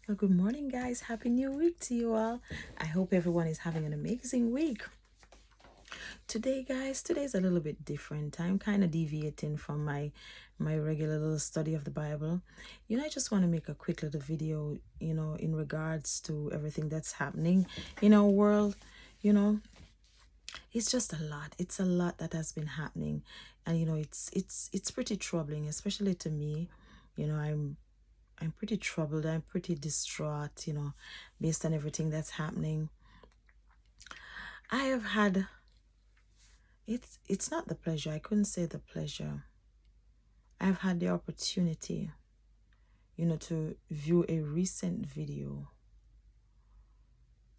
Well, good morning, guys. Happy New Week to you all. I hope everyone is having an amazing week. Today, guys, today's a little bit different. I'm kind of deviating from my regular little study of the Bible. I just want to make a quick little video, in regards to everything that's happening in our world. You know, it's just a lot. It's a lot that has been happening, and it's pretty troubling, especially to me. I'm pretty troubled. I'm pretty distraught, based on everything that's happening. I have had it's not the pleasure. I couldn't say the pleasure. I've had the opportunity, to view a recent video.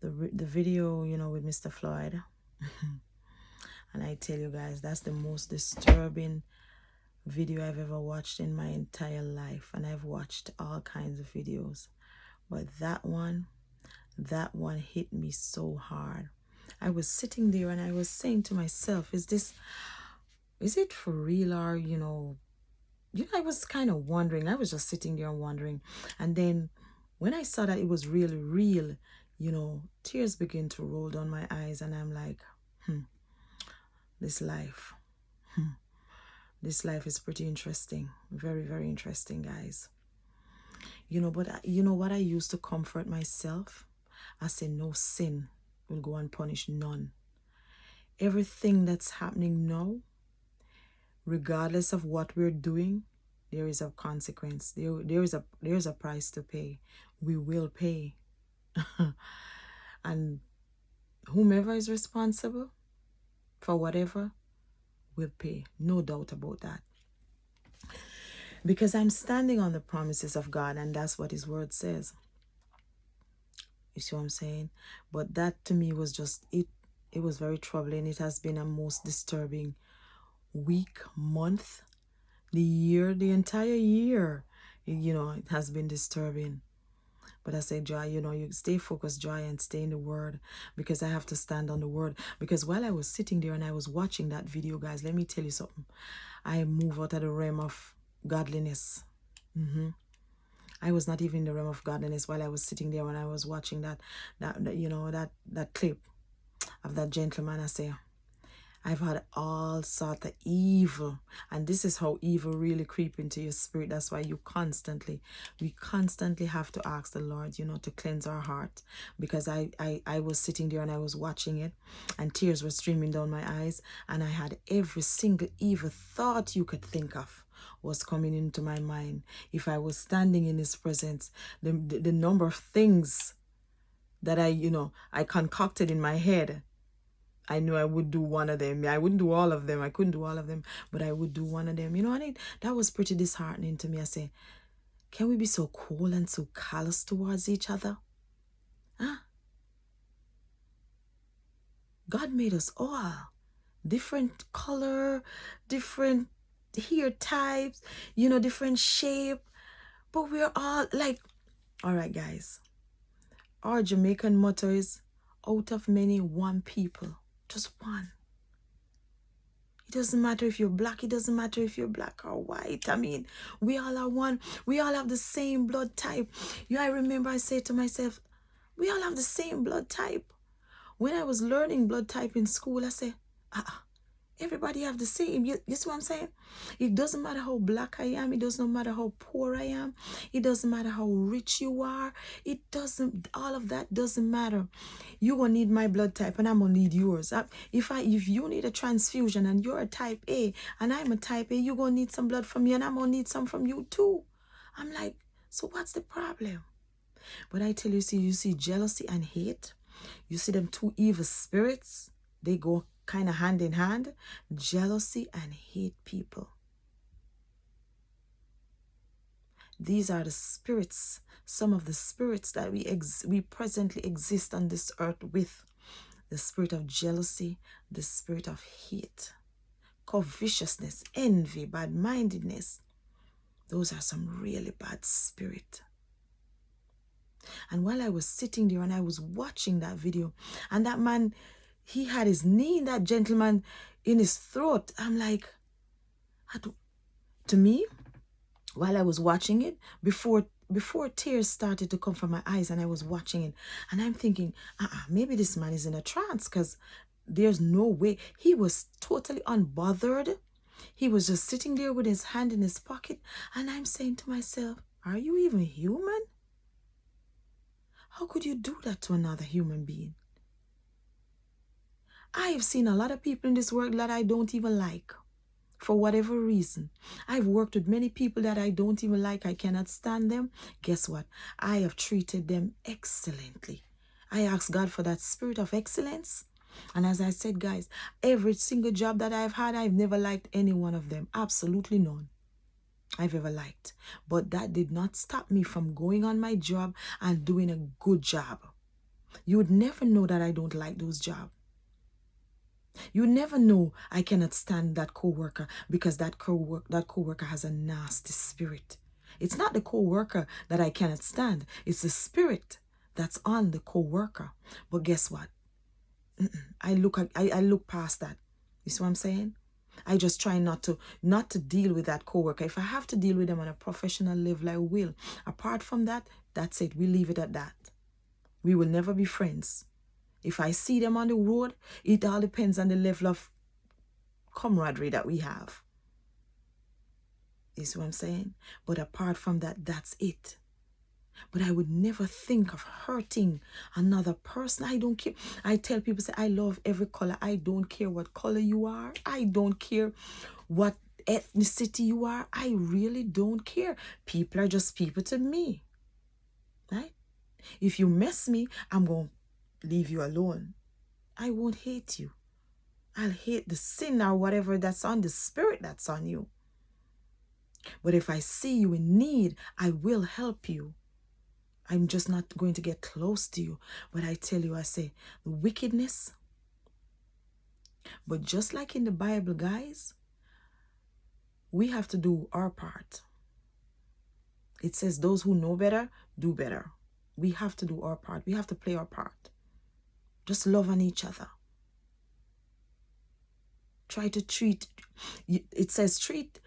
The video, with Mr. Floyd. And I tell you guys, that's the most disturbing video I've ever watched in my entire life. And I've watched all kinds of videos. But that one hit me so hard. I was sitting there and I was saying to myself, is it for real? Or, I was kind of wondering. I was just sitting there and wondering. And then when I saw that it was really real, tears began to roll down my eyes. And I'm like, this life. This life is pretty interesting. Very, very interesting, guys. But you know what I used to comfort myself? I say no sin will go unpunished, none. Everything that's happening now, regardless of what we're doing, there is a consequence. There's a price to pay. We will pay. And whomever is responsible for whatever will pay. No doubt about that. Because I'm standing on the promises of God, and that's what his word says. You see what I'm saying? But that to me was just it. It was very troubling. It has been a most disturbing week, month, the entire year. It has been disturbing. But I say, Joy, you stay focused, Joy, and stay in the word, because I have to stand on the word. Because while I was sitting there and I was watching that video, guys, let me tell you something. I move out of the realm of godliness. I was not even in the realm of godliness while I was sitting there when I was watching that clip of that gentleman. I say, I've had all sort of evil, and this is how evil really creep into your spirit. That's why we constantly have to ask the Lord, to cleanse our heart. Because I was sitting there and I was watching it, and tears were streaming down my eyes, and I had every single evil thought you could think of was coming into my mind. If I was standing in his presence, the number of things that I concocted in my head, I knew I would do one of them. I wouldn't do all of them. I couldn't do all of them, but I would do one of them. And that was pretty disheartening to me. I say, can we be so cold and so callous towards each other? Huh? God made us all different color, different hair types, different shape, but we're all like, all right, guys. Our Jamaican motto is, out of many, one people. Just one. It doesn't matter if you're black. It doesn't matter if you're black or white. I mean, we all are one. We all have the same blood type. I remember I said to myself, we all have the same blood type. When I was learning blood type in school, I said, everybody have the same. You see what I'm saying? It doesn't matter how black I am. It doesn't matter how poor I am. It doesn't matter how rich you are. All of that doesn't matter. You're going to need my blood type and I'm going to need yours. If you need a transfusion and you're a type A and I'm a type A, you're going to need some blood from me and I'm going to need some from you too. I'm like, so what's the problem? But I tell you, you see jealousy and hate. You see them two evil spirits. They go kind of hand in hand. Jealousy and hate, people. These are the spirits, some of the spirits that we presently exist on this earth with. The spirit of jealousy, the spirit of hate, covetousness, envy, bad-mindedness. Those are some really bad spirits. And while I was sitting there and I was watching that video, and that man, he had his knee, that gentleman, in his throat. I'm like, to me, while I was watching it, before before tears started to come from my eyes and I was watching it, and I'm thinking, maybe this man is in a trance, because there's no way. He was totally unbothered. He was just sitting there with his hand in his pocket, and I'm saying to myself, are you even human? How could you do that to another human being? I have seen a lot of people in this world that I don't even like, for whatever reason. I've worked with many people that I don't even like. I cannot stand them. Guess what? I have treated them excellently. I ask God for that spirit of excellence. And as I said, guys, every single job that I've had, I've never liked any one of them. Absolutely none I've ever liked. But that did not stop me from going on my job and doing a good job. You would never know that I don't like those jobs. You never know I cannot stand that coworker because that coworker has a nasty spirit. It's not the coworker that I cannot stand. It's the spirit that's on the coworker. But guess what? I look past that. You see what I'm saying? I just try not to deal with that coworker. If I have to deal with them on a professional level, I will. Apart from that, that's it. We leave it at that. We will never be friends. If I see them on the road, it all depends on the level of camaraderie that we have. You see what I'm saying? But apart from that, that's it. But I would never think of hurting another person. I don't care. I tell people, say, I love every color. I don't care what color you are. I don't care what ethnicity you are. I really don't care. People are just people to me. Right? If you mess me, I'm going to leave you alone. I won't hate you. I'll hate the sin or whatever that's on the spirit that's on you. But if I see you in need, I will help you. I'm just not going to get close to you. But I tell you, I say, the wickedness. But just like in the Bible, guys, we have to do our part. It says those who know better, do better. We have to do our part. We have to play our part. Just love on each other. Try to treat, it says treat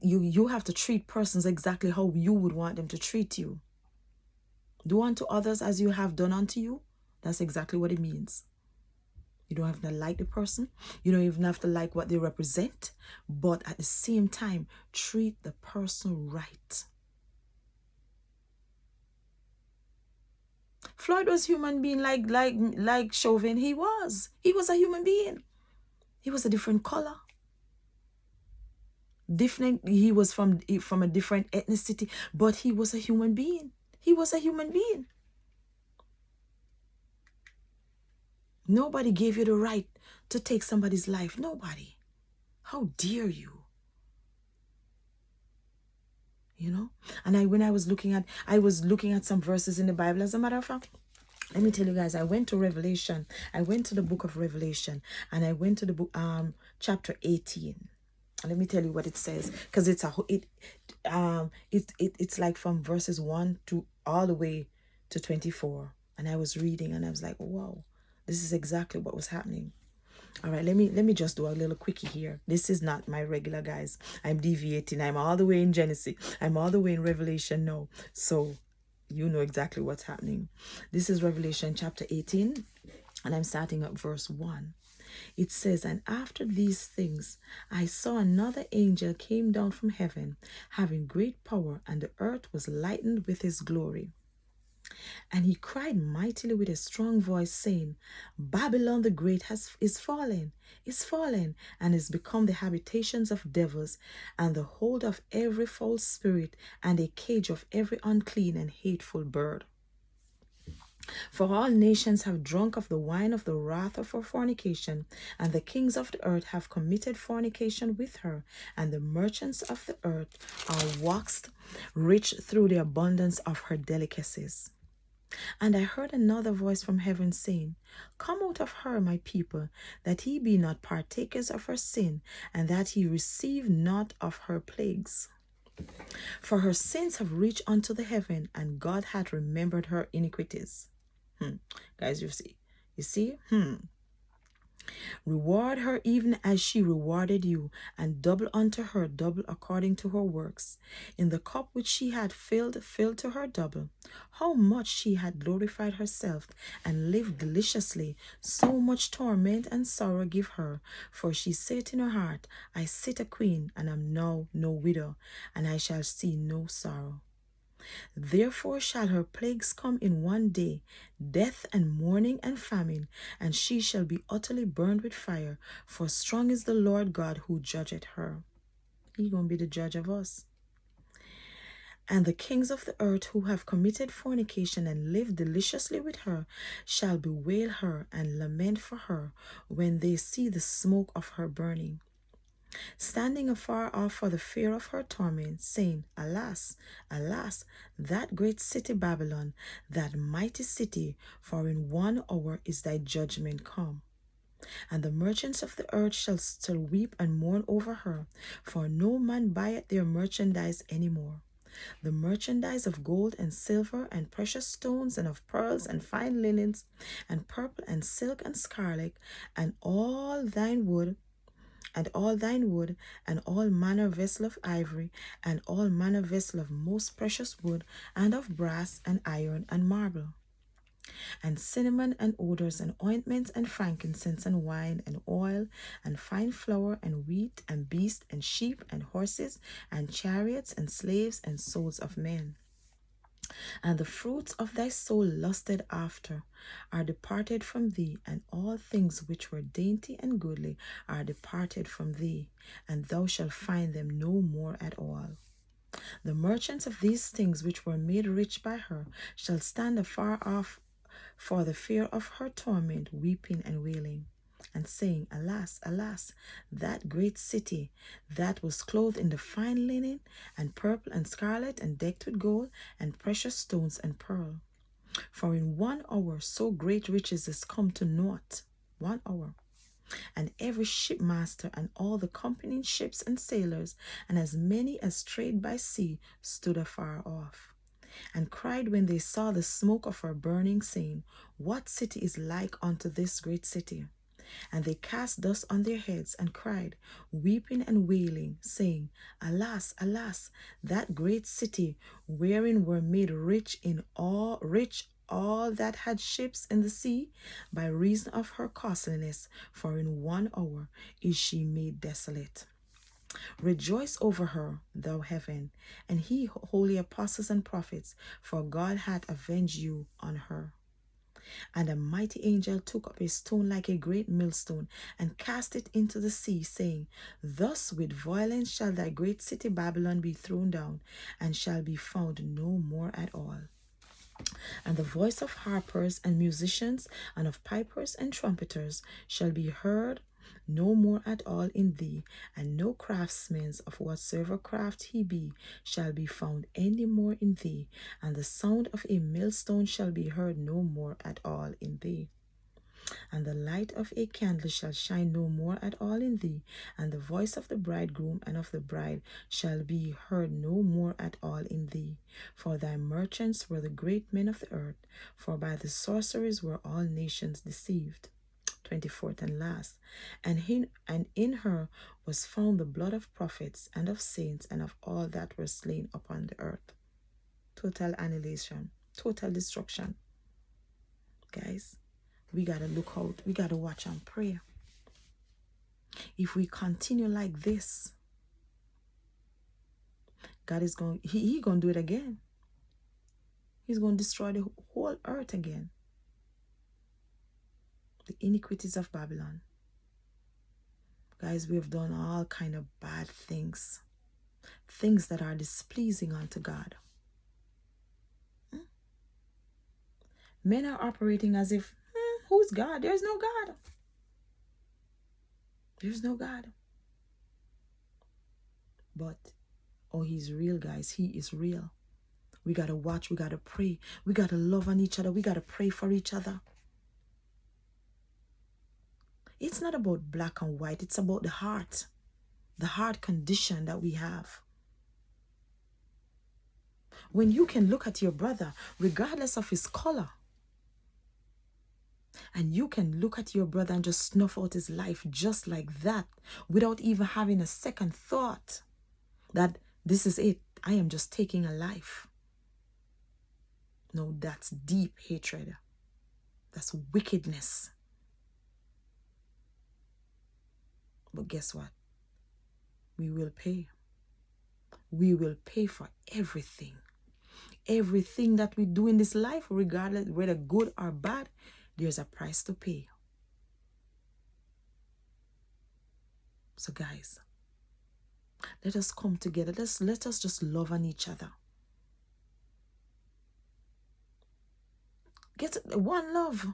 you have to treat persons exactly how you would want them to treat you. Do unto others as you have done unto you. That's exactly what it means. You don't have to like the person. You don't even have to like what they represent. But at the same time, treat the person right. Floyd was a human being like Chauvin. He was a human being. He was a different color. He was from a different ethnicity, but he was a human being. He was a human being. Nobody gave you the right to take somebody's life. Nobody. How dare you? You know? And when I was looking at some verses in the Bible. As a matter of fact, let me tell you guys, I went to Revelation. I went to the book of Revelation, and I went to the book chapter 18. And let me tell you what it says, because it's like from verses 1 to all the way to 24. And I was reading and I was like, wow, this is exactly what was happening. All right, let me just do a little quickie here. This is not my regular, guys. I'm deviating. I'm all the way in Genesis. I'm all the way in Revelation now. So you know exactly what's happening. This is Revelation chapter 18, and I'm starting at verse 1. It says, and after these things, I saw another angel came down from heaven, having great power, and the earth was lightened with his glory. And he cried mightily with a strong voice, saying, Babylon the Great is fallen, and is become the habitations of devils, and the hold of every false spirit, and a cage of every unclean and hateful bird. For all nations have drunk of the wine of the wrath of her fornication, and the kings of the earth have committed fornication with her, and the merchants of the earth are waxed rich through the abundance of her delicacies. And I heard another voice from heaven saying, Come out of her, my people, that ye be not partakers of her sin, and that ye receive not of her plagues. For her sins have reached unto the heaven, and God hath remembered her iniquities. Guys, you see? Reward her even as she rewarded you, and double unto her double according to her works. In the cup which she had filled, fill to her double. How much she had glorified herself and lived deliciously, so much torment and sorrow give her. For she said in her heart, I sit a queen, and am now no widow, and I shall see no sorrow. Therefore shall her plagues come in one day, death and mourning and famine, and she shall be utterly burned with fire, for strong is the Lord God who judgeth her. He gonna be the judge of us. And the kings of the earth who have committed fornication and lived deliciously with her shall bewail her and lament for her when they see the smoke of her burning, standing afar off for the fear of her torment, saying, Alas, alas, that great city Babylon, that mighty city, for in 1 hour is thy judgment come. And the merchants of the earth shall still weep and mourn over her, for no man buyeth their merchandise any more. The merchandise of gold and silver and precious stones and of pearls and fine linens and purple and silk and scarlet and all thine wood and all manner vessel of ivory, and all manner vessel of most precious wood, and of brass, and iron, and marble, and cinnamon, and odors, and ointments, and frankincense, and wine, and oil, and fine flour, and wheat, and beasts, and sheep, and horses, and chariots, and slaves, and souls of men. And the fruits of thy soul lusted after are departed from thee, and all things which were dainty and goodly are departed from thee, and thou shalt find them no more at all. The merchants of these things which were made rich by her shall stand afar off for the fear of her torment, weeping and wailing, and saying, Alas, alas, that great city that was clothed in the fine linen, and purple and scarlet, and decked with gold, and precious stones and pearl. For in 1 hour so great riches is come to naught. 1 hour. And every shipmaster and all the companying ships and sailors, and as many as trade by sea, stood afar off, and cried when they saw the smoke of her burning, saying, What city is like unto this great city? And they cast dust on their heads and cried, weeping and wailing, saying, Alas, alas, that great city, wherein were made rich all that had ships in the sea, by reason of her costliness, for in 1 hour is she made desolate. Rejoice over her, thou heaven, and he holy apostles and prophets, for God hath avenged you on her. And a mighty angel took up a stone like a great millstone, and cast it into the sea, saying, Thus with violence shall thy great city Babylon be thrown down, and shall be found no more at all. And the voice of harpers and musicians, and of pipers and trumpeters, shall be heard no more at all in thee, and no craftsman of whatsoever craft he be shall be found any more in thee, and the sound of a millstone shall be heard no more at all in thee. And the light of a candle shall shine no more at all in thee, and the voice of the bridegroom and of the bride shall be heard no more at all in thee. For thy merchants were the great men of the earth, for by the sorceries were all nations deceived. 24th and last. And in her was found the blood of prophets and of saints and of all that were slain upon the earth. Total annihilation, total destruction. Guys, we got to look out. We got to watch and pray. If we continue like this, God is going, he going to do it again. He's going to destroy the whole earth again. The iniquities of Babylon. Guys, we have done all kind of bad things. Things that are displeasing unto God. Men are operating as if, who's God? There's no God. There's no God. But, oh, he's real, guys. He is real. We got to watch. We got to pray. We got to love on each other. We got to pray for each other. It's not about black and white. It's about the heart condition that we have. When you can look at your brother, regardless of his color, And you can look at your brother and just snuff out his life just like that without even having a second thought that this is it. I am just taking a life. No, that's deep hatred. That's wickedness. But guess what? We will pay. We will pay for everything. Everything that we do in this life, regardless whether good or bad, there's a price to pay. So guys, let us come together. Let us just love on each other. Get one love,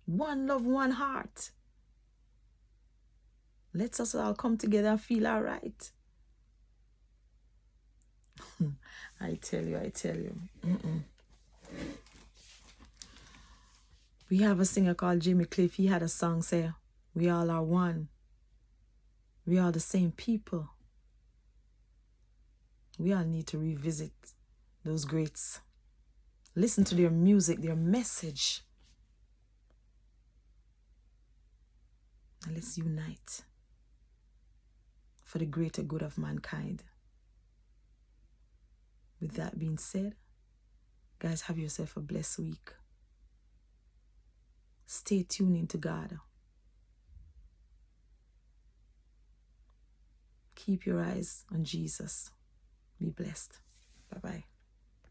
one heart. Let us all come together and feel all right. I tell you. We have a singer called Jimmy Cliff. He had a song say, we all are one. We are the same people. We all need to revisit those greats. Listen to their music, their message. And let's unite for the greater good of mankind. With that being said, guys, have yourself a blessed week. Stay tuned into God. Keep your eyes on Jesus. Be blessed. Bye-bye.